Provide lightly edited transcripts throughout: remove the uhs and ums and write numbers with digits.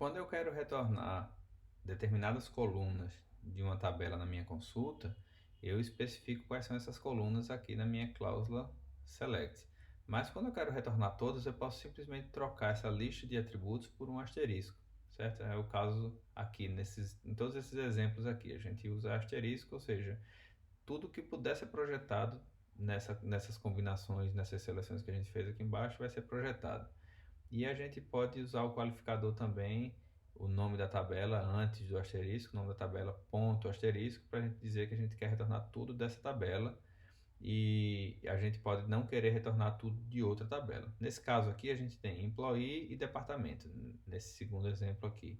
Quando eu quero retornar determinadas colunas de uma tabela na minha consulta, eu especifico quais são essas colunas aqui na minha cláusula select. Mas quando eu quero retornar todas, eu posso simplesmente trocar essa lista de atributos por um asterisco, certo? É o caso aqui, em todos esses exemplos aqui, a gente usa asterisco, ou seja, tudo que puder ser projetado nessas combinações, nessas seleções que a gente fez aqui embaixo, vai ser projetado. E a gente pode usar o qualificador também, o nome da tabela antes do asterisco, o nome da tabela ponto asterisco, para a gente dizer que a gente quer retornar tudo dessa tabela e a gente pode não querer retornar tudo de outra tabela. Nesse caso aqui a gente tem employee e departamento, nesse segundo exemplo aqui.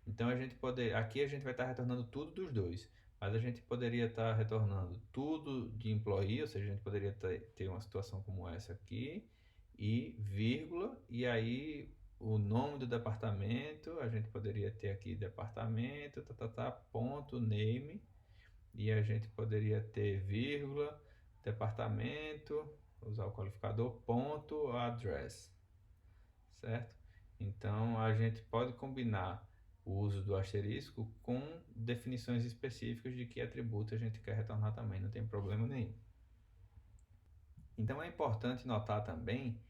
Então aqui a gente vai estar retornando tudo dos dois, mas a gente poderia estar retornando tudo de employee, ou seja, a gente poderia ter uma situação como essa aqui, e vírgula, e aí o nome do departamento, a gente poderia ter aqui departamento, ponto, name, e a gente poderia ter vírgula, departamento, usar o qualificador, ponto, address, certo? Então a gente pode combinar o uso do asterisco com definições específicas de que atributo a gente quer retornar também, não tem problema nenhum. Então é importante notar também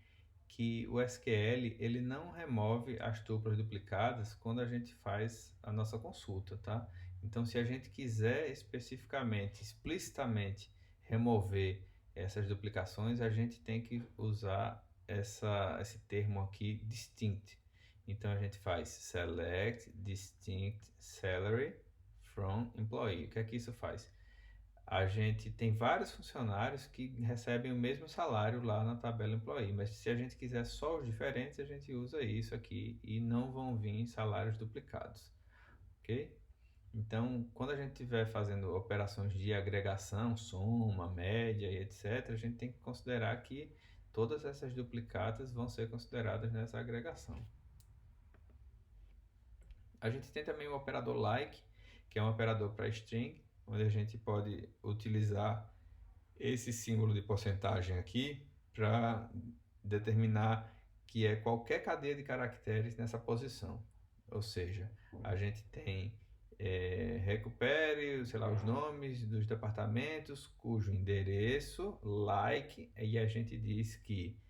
que o SQL ele não remove as tuplas duplicadas quando a gente faz a nossa consulta, tá? Então se a gente quiser especificamente, explicitamente remover essas duplicações, a gente tem que usar esse termo aqui, distinct. Então a gente faz select distinct salary from employee. O que é que isso faz? A gente tem vários funcionários que recebem o mesmo salário lá na tabela employee, mas se a gente quiser só os diferentes, a gente usa isso aqui e não vão vir salários duplicados, ok? Então, quando a gente estiver fazendo operações de agregação, soma, média e etc., a gente tem que considerar que todas essas duplicadas vão ser consideradas nessa agregação. A gente tem também o operador like, que é um operador para string, onde a gente pode utilizar esse símbolo de porcentagem aqui para determinar que é qualquer cadeia de caracteres nessa posição. Ou seja, a gente tem recupere, sei lá, os nomes dos departamentos cujo endereço, like, e a gente diz que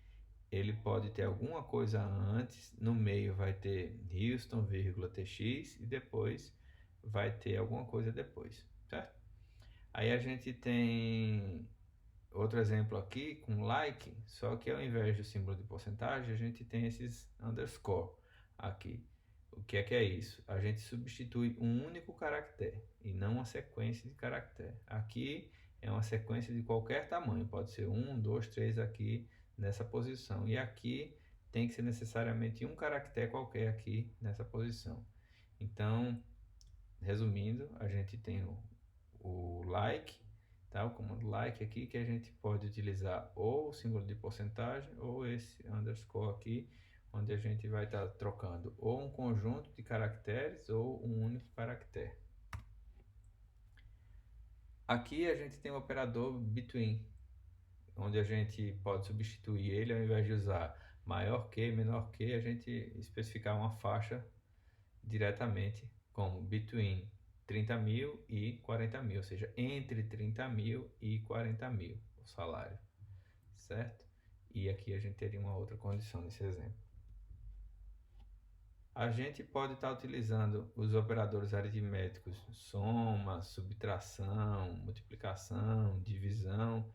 ele pode ter alguma coisa antes, no meio vai ter Houston, tx, e depois vai ter alguma coisa depois, certo? Aí a gente tem outro exemplo aqui com like, só que ao invés do símbolo de porcentagem, a gente tem esses underscore aqui. O que é isso? A gente substitui um único caractere e não uma sequência de caractere. Aqui é uma sequência de qualquer tamanho, pode ser 1, 2, 3 aqui nessa posição. E aqui tem que ser necessariamente um caractere qualquer aqui nessa posição. Então, resumindo, a gente tem o like, tá? O comando like aqui, que a gente pode utilizar ou o símbolo de porcentagem ou esse underscore aqui, onde a gente vai estar trocando ou um conjunto de caracteres ou um único caractere. Aqui a gente tem o operador between, onde a gente pode substituir ele, ao invés de usar maior que, menor que, a gente especificar uma faixa diretamente como between 30 mil e 40 mil, ou seja, entre 30 mil e 40 mil o salário, certo? E aqui a gente teria uma outra condição nesse exemplo. A gente pode estar utilizando os operadores aritméticos soma, subtração, multiplicação, divisão,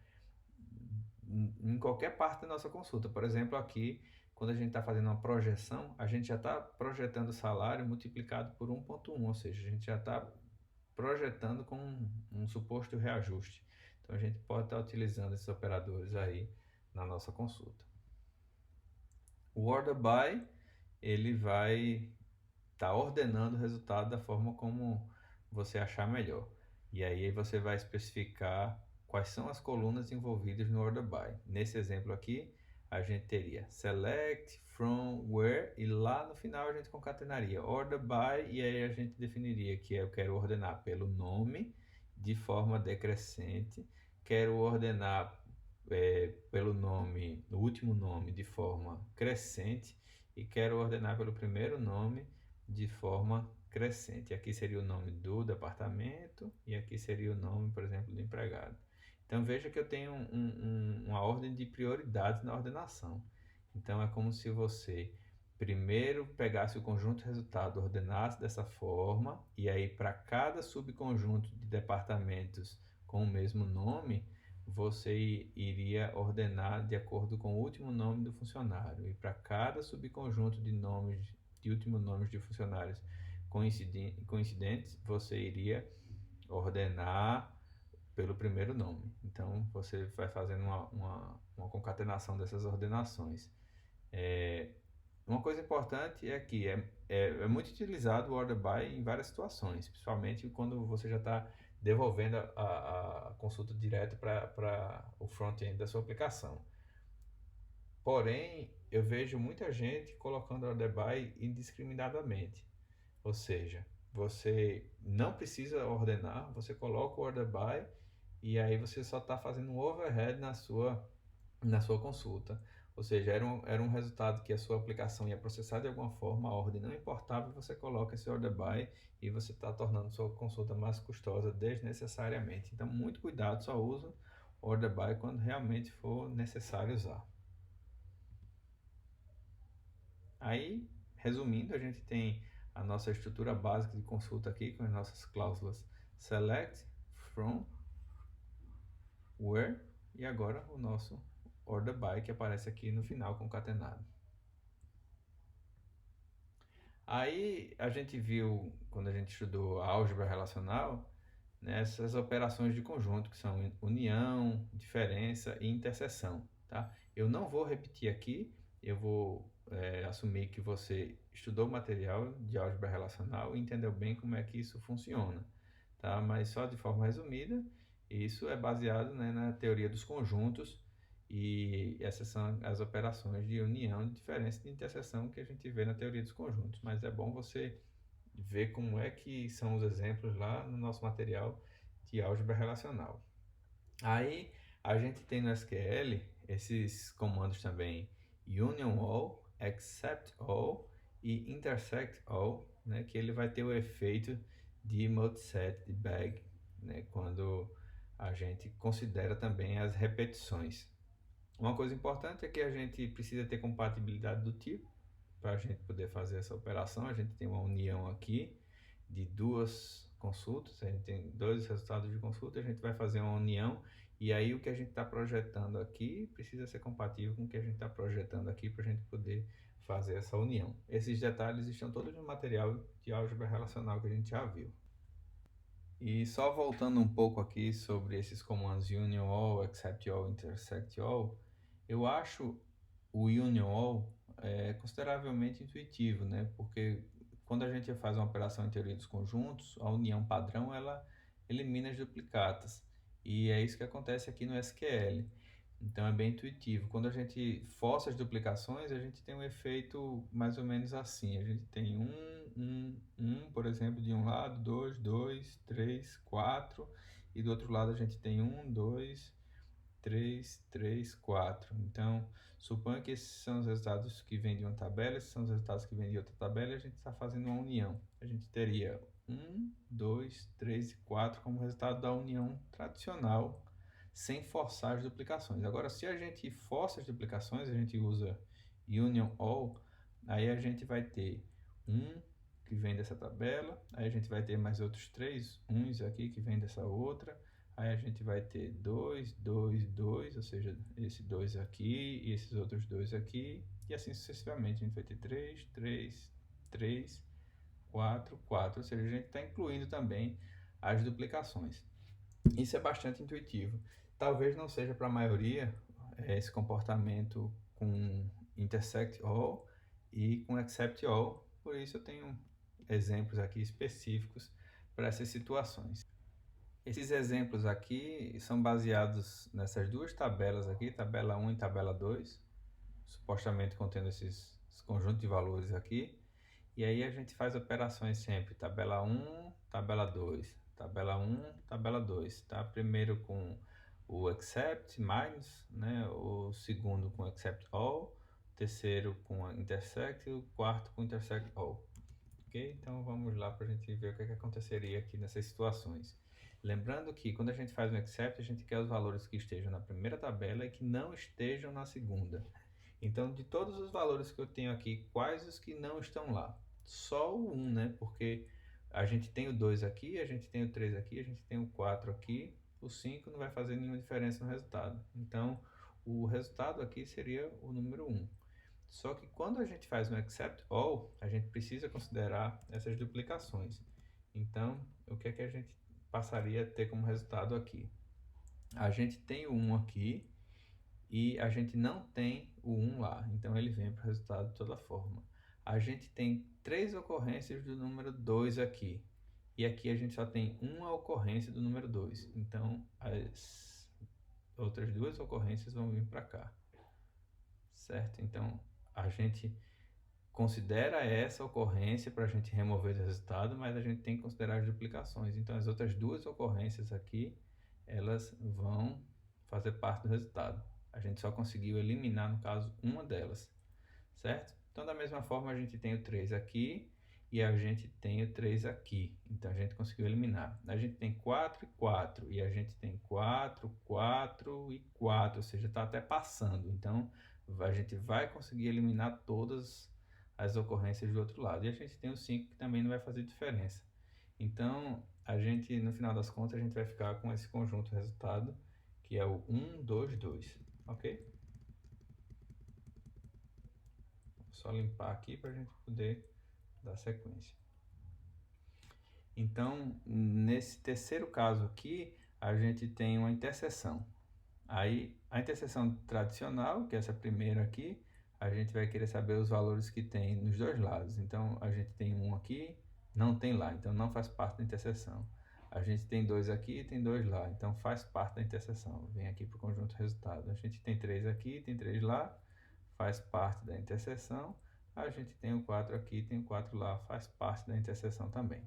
em qualquer parte da nossa consulta. Por exemplo, aqui, quando a gente está fazendo uma projeção, a gente já está projetando o salário multiplicado por 1,1, ou seja, a gente já está projetando com um suposto reajuste. Então a gente pode estar utilizando esses operadores aí na nossa consulta. O order by, ele vai estar ordenando o resultado da forma como você achar melhor. E aí você vai especificar quais são as colunas envolvidas no order by. Nesse exemplo aqui, a gente teria select from where e lá no final a gente concatenaria order by e aí a gente definiria que eu quero ordenar pelo nome de forma decrescente, quero ordenar pelo nome, no último nome de forma crescente e quero ordenar pelo primeiro nome de forma crescente. Aqui seria o nome do departamento e aqui seria o nome, por exemplo, do empregado. Então veja que eu tenho uma ordem de prioridades na ordenação. Então é como se você primeiro pegasse o conjunto resultado, ordenasse dessa forma, e aí para cada subconjunto de departamentos com o mesmo nome, você iria ordenar de acordo com o último nome do funcionário. E para cada subconjunto de nomes, de último nomes de funcionários coincidentes, você iria ordenar pelo primeiro nome. Então você vai fazendo uma concatenação dessas ordenações. Uma coisa importante é que é muito utilizado o order by em várias situações, principalmente quando você já está devolvendo a consulta direto para o front-end da sua aplicação. Porém, eu vejo muita gente colocando order by indiscriminadamente. Ou seja, você não precisa ordenar, você coloca o order by e aí você só está fazendo um overhead na sua consulta. Ou seja, era um resultado que a sua aplicação ia processar de alguma forma, a ordem não importava, e você coloca esse order by e você está tornando sua consulta mais custosa desnecessariamente. Então, muito cuidado, só usa order by quando realmente for necessário usar. Aí, resumindo, a gente tem a nossa estrutura básica de consulta aqui com as nossas cláusulas select, from, where e agora o nosso order by que aparece aqui no final concatenado. Aí a gente viu, quando a gente estudou a álgebra relacional, né, essas operações de conjunto que são união, diferença e interseção. Tá? Eu não vou repetir aqui, eu vou assumir que você estudou o material de álgebra relacional e entendeu bem como é que isso funciona. Tá? Mas só de forma resumida, isso é baseado, né, na teoria dos conjuntos e essas são as operações de união, de diferença e de interseção que a gente vê na teoria dos conjuntos. Mas é bom você ver como é que são os exemplos lá no nosso material de álgebra relacional. Aí a gente tem no SQL esses comandos também union all, except all e intersect all, né, que ele vai ter o efeito de multiset debug, né, quando a gente considera também as repetições. Uma coisa importante é que a gente precisa ter compatibilidade do tipo para a gente poder fazer essa operação. A gente tem uma união aqui de duas consultas, a gente tem dois resultados de consulta, a gente vai fazer uma união e aí o que a gente está projetando aqui precisa ser compatível com o que a gente está projetando aqui para a gente poder fazer essa união. Esses detalhes estão todos no material de álgebra relacional que a gente já viu. E só voltando um pouco aqui sobre esses comandos union all, except all, intersect all, eu acho o union all consideravelmente intuitivo, né? Porque quando a gente faz uma operação em teoria dos conjuntos, a união padrão ela elimina as duplicatas. E é isso que acontece aqui no SQL. Então é bem intuitivo. Quando a gente força as duplicações, a gente tem um efeito mais ou menos assim. A gente tem por exemplo, de um lado, dois, dois, três, quatro, e do outro lado a gente tem um, dois, três, três, quatro. Então, suponha que esses são os resultados que vêm de uma tabela, esses são os resultados que vêm de outra tabela, e a gente está fazendo uma união. A gente teria um, dois, três e quatro como resultado da união tradicional, sem forçar as duplicações. Agora, se a gente força as duplicações, a gente usa union all, aí a gente vai ter um que vem dessa tabela, aí a gente vai ter mais outros três uns aqui que vem dessa outra, aí a gente vai ter 2, 2, 2, ou seja, esse 2 aqui e esses outros dois aqui, e assim sucessivamente. A gente vai ter 3, 3, 3, 4, 4, ou seja, a gente está incluindo também as duplicações. Isso é bastante intuitivo. Talvez não seja para a maioria esse comportamento com intersect all e com except all, por isso eu tenho exemplos aqui específicos para essas situações. Esses exemplos aqui são baseados nessas duas tabelas aqui, tabela 1 e tabela 2, supostamente contendo esses conjuntos de valores aqui. E aí a gente faz operações sempre, tabela 1, tabela 2, tabela 1, tabela 2, tá? Primeiro com o except, minus, né? O segundo com except all, o terceiro com intersect e o quarto com intersect all. Ok? Então vamos lá para a gente ver o que aconteceria aqui nessas situações. Lembrando que quando a gente faz um except, a gente quer os valores que estejam na primeira tabela e que não estejam na segunda. Então, de todos os valores que eu tenho aqui, quais os que não estão lá? Só o 1, né? Porque a gente tem o 2 aqui, a gente tem o 3 aqui, a gente tem o 4 aqui, o 5 não vai fazer nenhuma diferença no resultado. Então, o resultado aqui seria o número 1. Só que quando a gente faz um except all, a gente precisa considerar essas duplicações. Então, o que é que a gente passaria a ter como resultado aqui? A gente tem o 1 aqui e a gente não tem o 1 lá, então ele vem para o resultado de toda forma. A gente tem 3 ocorrências do número 2 aqui, e aqui a gente só tem uma ocorrência do número 2, então as outras duas ocorrências vão vir para cá, certo? Então a gente considera essa ocorrência para a gente remover o resultado, mas a gente tem que considerar as duplicações. Então as outras duas ocorrências aqui, elas vão fazer parte do resultado. A gente só conseguiu eliminar, no caso, uma delas, certo? Então da mesma forma a gente tem o 3 aqui e a gente tem o 3 aqui. Então a gente conseguiu eliminar. A gente tem 4 e 4 e a gente tem 4, 4 e 4, ou seja, está até passando. Então a gente vai conseguir eliminar todas as ocorrências do outro lado. E a gente tem o 5 que também não vai fazer diferença. Então a gente, no final das contas, a gente vai ficar com esse conjunto resultado, que é o 1, 2, 2, ok? Vou só limpar aqui para a gente poder dar sequência. Então, nesse terceiro caso aqui, a gente tem uma interseção. Aí, a interseção tradicional, que é essa primeira aqui, a gente vai querer saber os valores que tem nos dois lados. Então, a gente tem um aqui, não tem lá, então não faz parte da interseção. A gente tem 2 aqui e tem 2 lá, então faz parte da interseção. Vem aqui para o conjunto resultado. A gente tem 3 aqui, tem 3 lá, faz parte da interseção. A gente tem o 4 aqui, tem o 4 lá, faz parte da interseção também.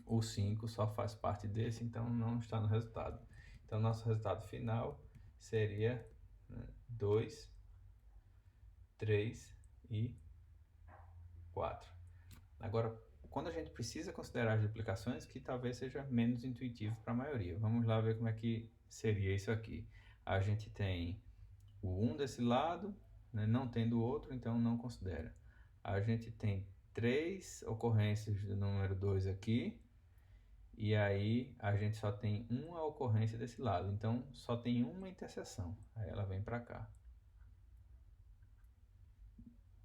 O 5 só faz parte desse, então não está no resultado. Então, nosso resultado final seria 2, 3 e 4. Agora, quando a gente precisa considerar as duplicações, que talvez seja menos intuitivo para a maioria. Vamos lá ver como é que seria isso aqui. A gente tem o 1 desse lado, né, não tem do outro, então não considera. A gente tem 3 ocorrências do número 2 aqui, e aí a gente só tem uma ocorrência desse lado, então só tem uma interseção, aí ela vem para cá.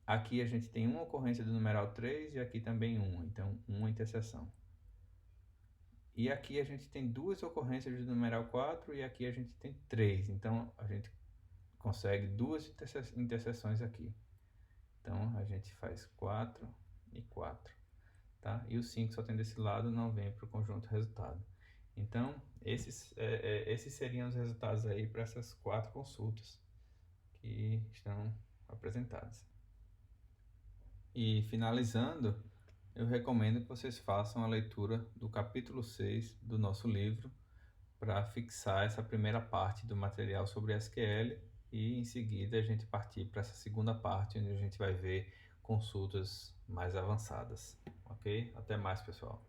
Aqui a gente tem uma ocorrência do numeral 3 e aqui também uma, então uma interseção. E aqui a gente tem duas ocorrências do numeral 4 e aqui a gente tem 3, então a gente consegue duas interseções aqui. Então a gente faz 4 e 4. Tá? E o 5 só tem desse lado, não vem para o conjunto resultado. Então, esses seriam os resultados aí para essas 4 consultas que estão apresentadas. E finalizando, eu recomendo que vocês façam a leitura do capítulo 6 do nosso livro para fixar essa primeira parte do material sobre SQL e em seguida a gente partir para essa segunda parte onde a gente vai ver consultas mais avançadas. Ok? Até mais, pessoal.